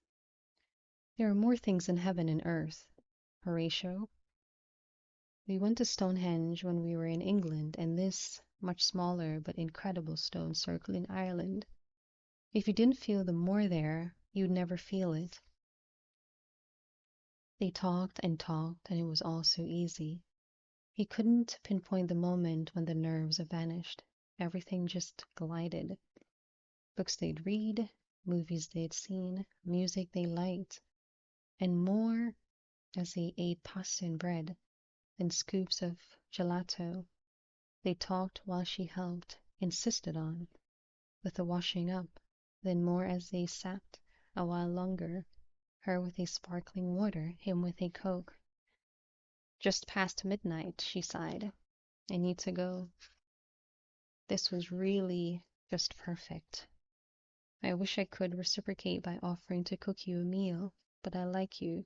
There are more things in heaven and earth. Horatio. We went to Stonehenge when we were in England, and this much smaller but incredible stone circle in Ireland. If you didn't feel the more there, you'd never feel it. They talked, and it was all so easy. He couldn't pinpoint the moment when the nerves vanished. Everything just glided. Books they'd read, movies they'd seen, music they liked, and more as they ate pasta and bread, then scoops of gelato. They talked while she helped, insisted on, with the washing up, then more as they sat a while longer, her with a sparkling water, him with a Coke. Just past midnight, she sighed. I need to go. This was really just perfect. I wish I could reciprocate by offering to cook you a meal, but I like you,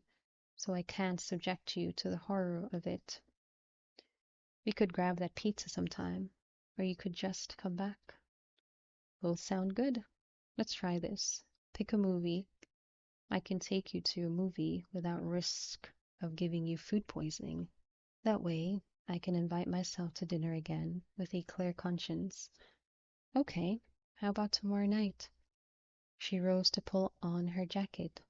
so I can't subject you to the horror of it. We could grab that pizza sometime, or you could just come back. Both sound good. Let's try this. Pick a movie. I can take you to a movie without risk of giving you food poisoning. That way, I can invite myself to dinner again with a clear conscience. Okay, how about tomorrow night? She rose to pull on her jacket.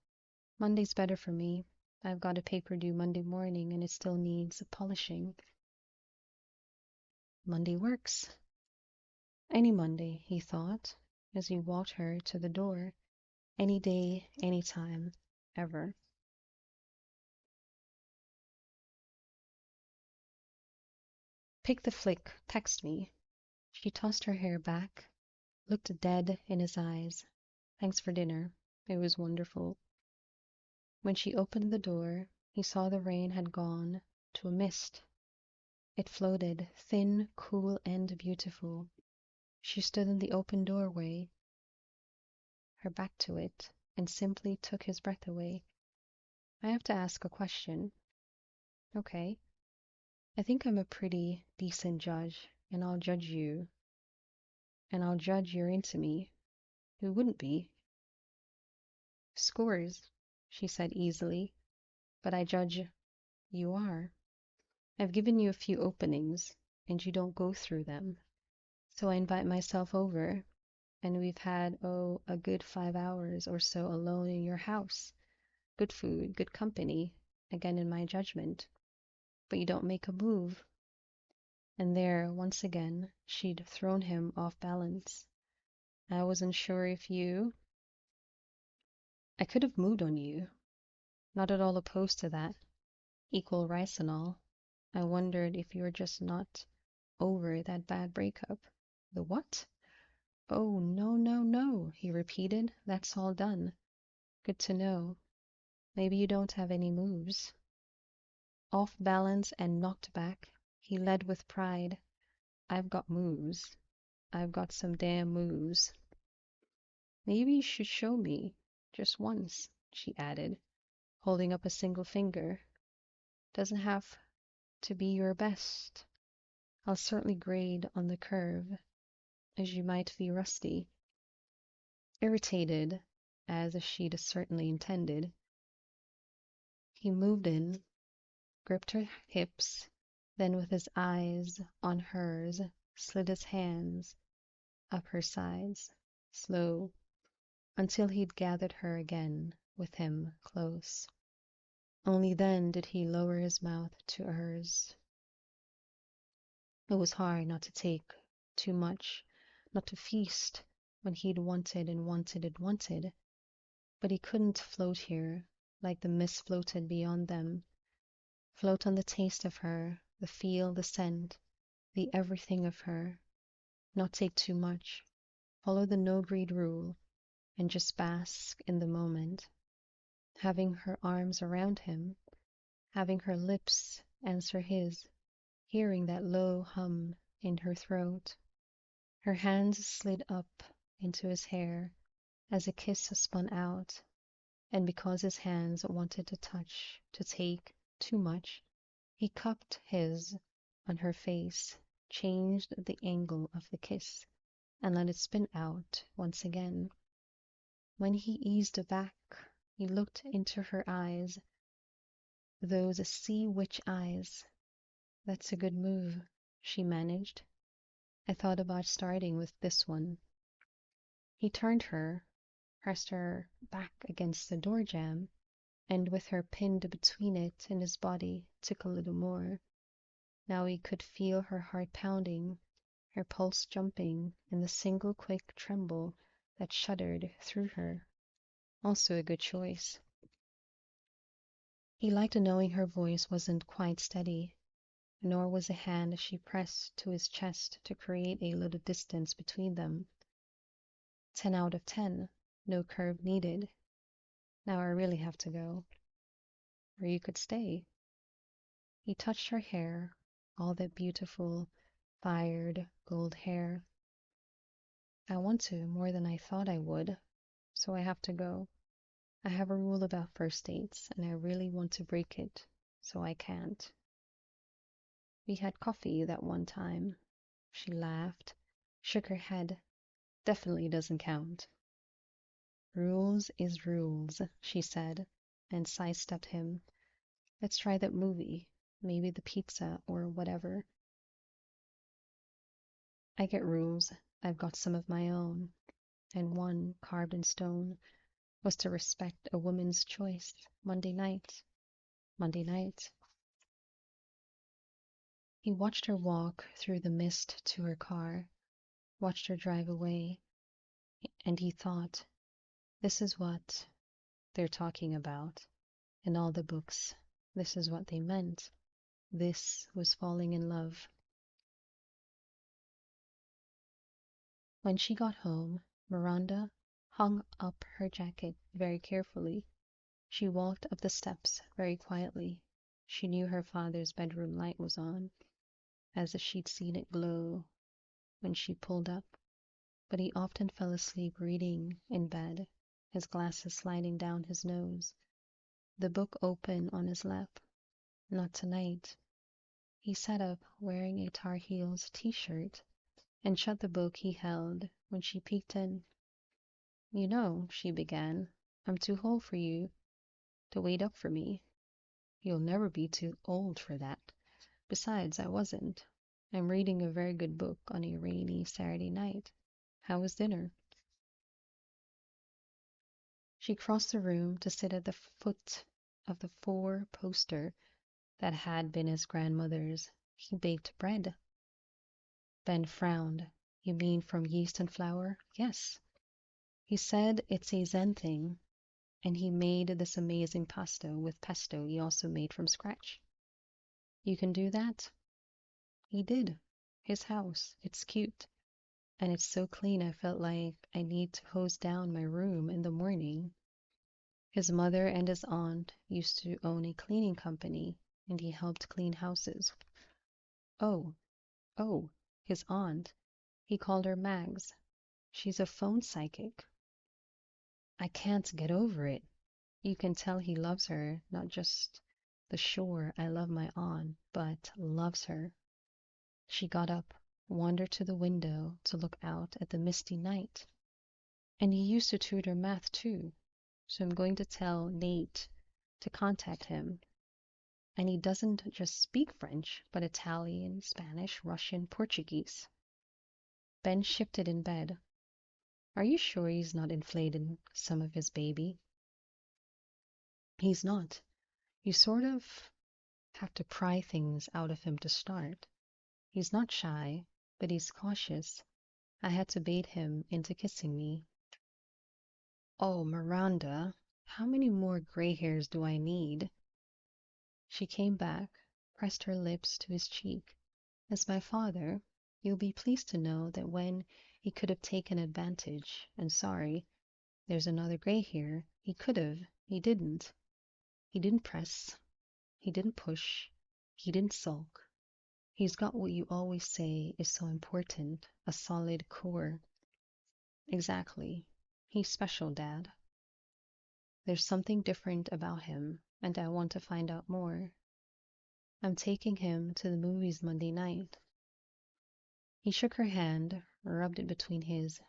Monday's better for me. I've got a paper due Monday morning and it still needs polishing. Monday works. Any Monday, he thought, as he walked her to the door. Any day, any time, ever. Pick the flick, text me. She tossed her hair back, looked dead in his eyes. Thanks for dinner. It was wonderful. When she opened the door, he saw the rain had gone to a mist. It floated, thin, cool, and beautiful. She stood in the open doorway, her back to it, and simply took his breath away. I have to ask a question. Okay. I think I'm a pretty decent judge, and I'll judge you. And I'll judge you're into me. Who wouldn't be? Scores, she said easily, but I judge you are. I've given you a few openings, and you don't go through them. So I invite myself over, and we've had, a good 5 hours or so alone in your house. Good food, good company, again in my judgment. But you don't make a move. And there, once again, she'd thrown him off balance. I wasn't sure if you... I could have moved on you. Not at all opposed to that. Equal rights and all. I wondered if you were just not over that bad breakup. The what? Oh, no, no, no, he repeated. That's all done. Good to know. Maybe you don't have any moves. Off balance and knocked back, he led with pride. I've got moves. I've got some damn moves. Maybe you should show me, just once, she added, holding up a single finger. Doesn't have to be your best. I'll certainly grade on the curve, as you might be rusty. Irritated, as she'd certainly intended, he moved in, gripped her hips, then with his eyes on hers, slid his hands up her sides, slow, until he'd gathered her again with him close. Only then did he lower his mouth to hers. It was hard not to take too much, not to feast when he'd wanted and wanted and wanted, but he couldn't float here like the mist floated beyond them, float on the taste of her, the feel, the scent, the everything of her, not take too much, follow the no greed rule, and just bask in the moment, having her arms around him, having her lips answer his, hearing that low hum in her throat. Her hands slid up into his hair as a kiss spun out, and because his hands wanted to touch, to take too much, he cupped his on her face, changed the angle of the kiss, and let it spin out once again. When he eased back, he looked into her eyes, those sea witch eyes. That's a good move, she managed. I thought about starting with this one. He turned her, pressed her back against the door jamb, and with her pinned between it and his body, took a little more. Now he could feel her heart pounding, her pulse jumping, and the single quick tremble that shuddered through her. Also a good choice. He liked knowing her voice wasn't quite steady, nor was a hand she pressed to his chest to create a little distance between them. 10 out of 10, no curve needed. Now I really have to go. Or you could stay. He touched her hair, all that beautiful, fired gold hair. I want to more than I thought I would, so I have to go. I have a rule about first dates, and I really want to break it, so I can't. We had coffee that one time. She laughed, shook her head. Definitely doesn't count. Rules is rules, she said, and sidestepped him. Let's try that movie, maybe the pizza or whatever. I get rules. I've got some of my own, and one, carved in stone, was to respect a woman's choice. Monday night. Monday night. He watched her walk through the mist to her car, watched her drive away, and he thought, this is what they're talking about in all the books. This is what they meant. This was falling in love. When she got home, Miranda hung up her jacket very carefully. She walked up the steps very quietly. She knew her father's bedroom light was on, as if she'd seen it glow when she pulled up, but he often fell asleep reading in bed, his glasses sliding down his nose, the book open on his lap. Not tonight. He sat up wearing a Tar Heels t-shirt and shut the book he held when she peeked in. You know, she began, I'm too old for you to wait up for me. You'll never be too old for that. Besides, I wasn't. I'm reading a very good book on a rainy Saturday night. How was dinner? She crossed the room to sit at the foot of the four-poster that had been his grandmother's. He baked bread. Ben frowned. You mean from yeast and flour? Yes. He said it's a Zen thing, and he made this amazing pasta with pesto he also made from scratch. You can do that? He did. His house. It's cute. And it's so clean I felt like I need to hose down my room in the morning. His mother and his aunt used to own a cleaning company, and he helped clean houses. Oh, oh, his aunt. He called her Mags. She's a phone psychic. I can't get over it. You can tell he loves her, not just the shore I love my aunt, but loves her. She got up, wandered to the window to look out at the misty night. And he used to tutor math too, so I'm going to tell Nate to contact him. And he doesn't just speak French, but Italian, Spanish, Russian, Portuguese. Ben shifted in bed. Are you sure he's not inflating some of his baby? He's not. You sort of have to pry things out of him to start. He's not shy, but he's cautious. I had to bait him into kissing me. Oh, Miranda, how many more gray hairs do I need? She came back, pressed her lips to his cheek. As my father, you'll be pleased to know that when he could have taken advantage, and sorry, there's another gray hair, he could have, he didn't. He didn't press, he didn't push, he didn't sulk. He's got what you always say is so important, a solid core. Exactly. He's special, Dad. There's something different about him, and I want to find out more. I'm taking him to the movies Monday night. He shook her hand, rubbed it between his.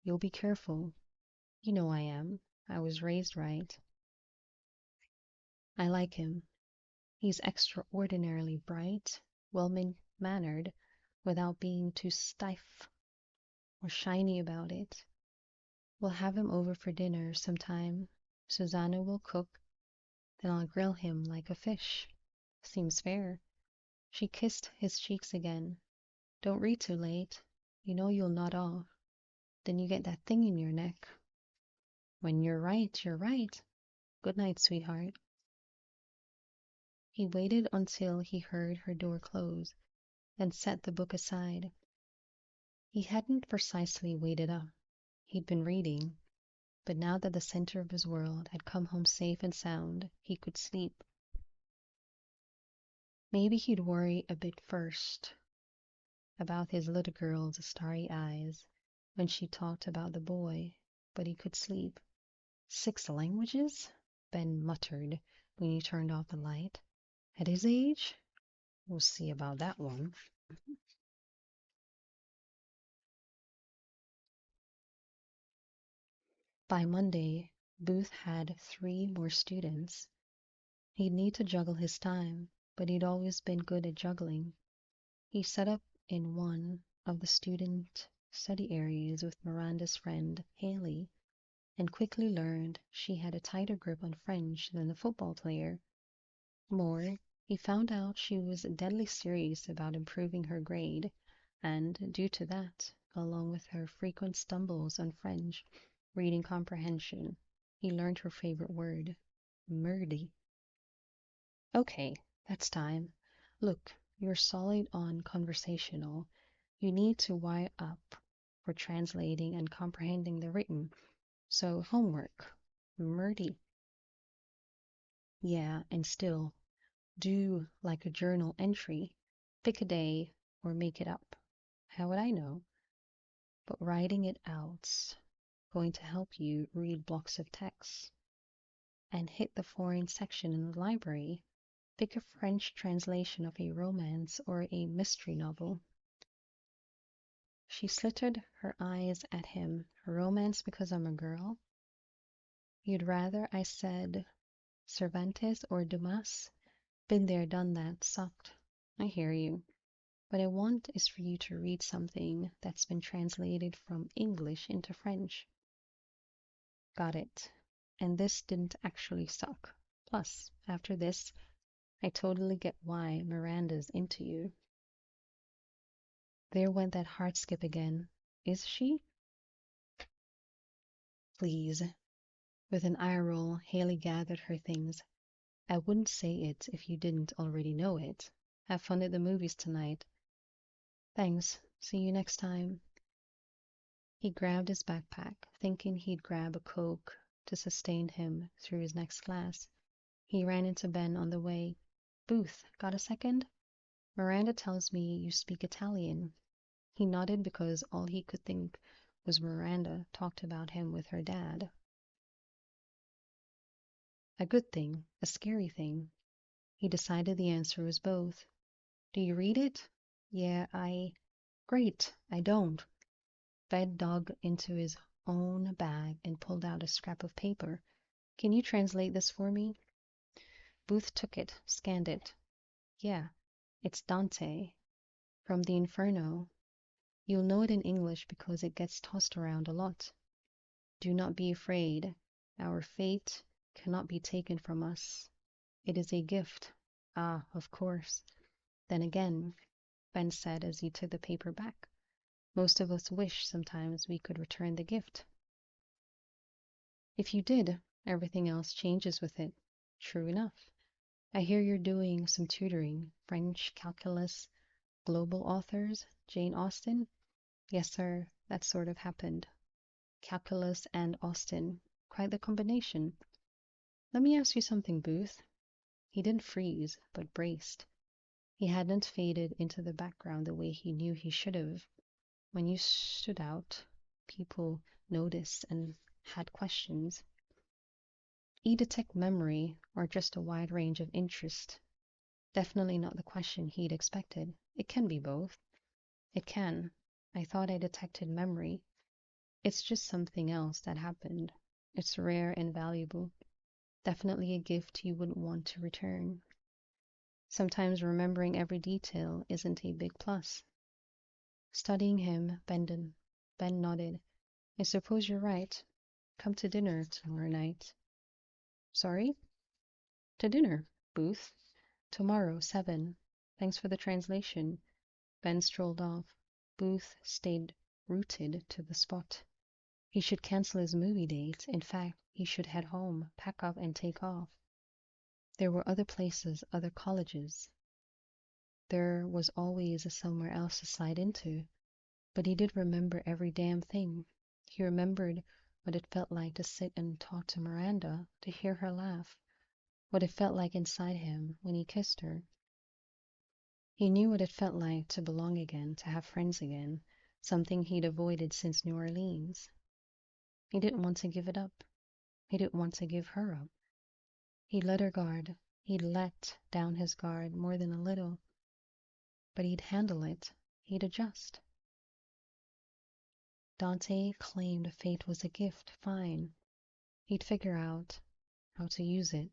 You'll be careful. You know I am. I was raised right. I like him. He's extraordinarily bright, well-mannered, without being too stiff or shiny about it. We'll have him over for dinner sometime. Susanna will cook, then I'll grill him like a fish. Seems fair. She kissed his cheeks again. Don't read too late. You know you'll nod off. Then you get that thing in your neck. When you're right, you're right. Good night, sweetheart. He waited until he heard her door close, then set the book aside. He hadn't precisely waited up. He'd been reading, but now that the center of his world had come home safe and sound, he could sleep. Maybe he'd worry a bit first about his little girl's starry eyes when she talked about the boy, but he could sleep. 6 languages? Ben muttered when he turned off the light. At his age? We'll see about that one. By Monday, Booth had 3 more students. He'd need to juggle his time, but he'd always been good at juggling. He set up in one of the student study areas with Miranda's friend, Haley, and quickly learned she had a tighter grip on French than the football player. More, he found out she was deadly serious about improving her grade, and due to that, along with her frequent stumbles on French reading comprehension, he learned her favorite word, merdy. Okay, that's time. Look, you're solid on conversational. You need to wire up for translating and comprehending the written. So, homework. Merdy. Yeah, and still, do like a journal entry. Pick a day or make it up. How would I know? But writing it out's going to help you read blocks of text. And hit the foreign section in the library. Pick a French translation of a romance or a mystery novel. She slitted her eyes at him. Romance because I'm a girl? You'd rather I said Cervantes or Dumas? Been there, done that, sucked. I hear you. What I want is for you to read something that's been translated from English into French. Got it. And this didn't actually suck. Plus, after this, I totally get why Miranda's into you. There went that heart skip again. Is she? Please. With an eye roll, Haley gathered her things. I wouldn't say it if you didn't already know it. Have fun at the movies tonight. Thanks. See you next time. He grabbed his backpack, thinking he'd grab a Coke to sustain him through his next class. He ran into Ben on the way. Booth, got a second? Miranda tells me you speak Italian. He nodded because all he could think was Miranda talked about him with her dad. A good thing, a scary thing. He decided the answer was both. Do you read it? Yeah, Great, I don't. Ben dug into his own bag and pulled out a scrap of paper. Can you translate this for me? Booth took it, scanned it. Yeah, it's Dante, from the Inferno. You'll know it in English because it gets tossed around a lot. Do not be afraid. Our fate cannot be taken from us. It is a gift. Ah, of course. Then again, Ben said as he took the paper back, most of us wish sometimes we could return the gift. If you did, everything else changes with it. True enough. I hear you're doing some tutoring, French, calculus, global authors, Jane Austen? Yes, sir, that sort of happened. Calculus and Austen. Quite the combination. Let me ask you something, Booth. He didn't freeze, but braced. He hadn't faded into the background the way he knew he should have. When you stood out, people noticed and had questions. You detect memory or just a wide range of interest? Definitely not the question he'd expected. It can be both. It can. I thought I detected memory. It's just something else that happened. It's rare and valuable. Definitely a gift you wouldn't want to return. Sometimes remembering every detail isn't a big plus. Studying him, Ben nodded. I suppose you're right. Come to dinner tomorrow night. Sorry? To dinner, Booth. Tomorrow, 7. Thanks for the translation. Ben strolled off. Booth stayed rooted to the spot. He should cancel his movie date. In fact, he should head home, pack up, and take off. There were other places, other colleges. There was always somewhere else to slide into. But he did remember every damn thing. He remembered what it felt like to sit and talk to Miranda, to hear her laugh, what it felt like inside him when he kissed her. He knew what it felt like to belong again, to have friends again, something he'd avoided since New Orleans. He didn't want to give it up. He didn't want to give her up. He'd let her guard. He'd let down his guard more than a little. But he'd handle it. He'd adjust. Dante claimed fate was a gift. Fine. He'd figure out how to use it.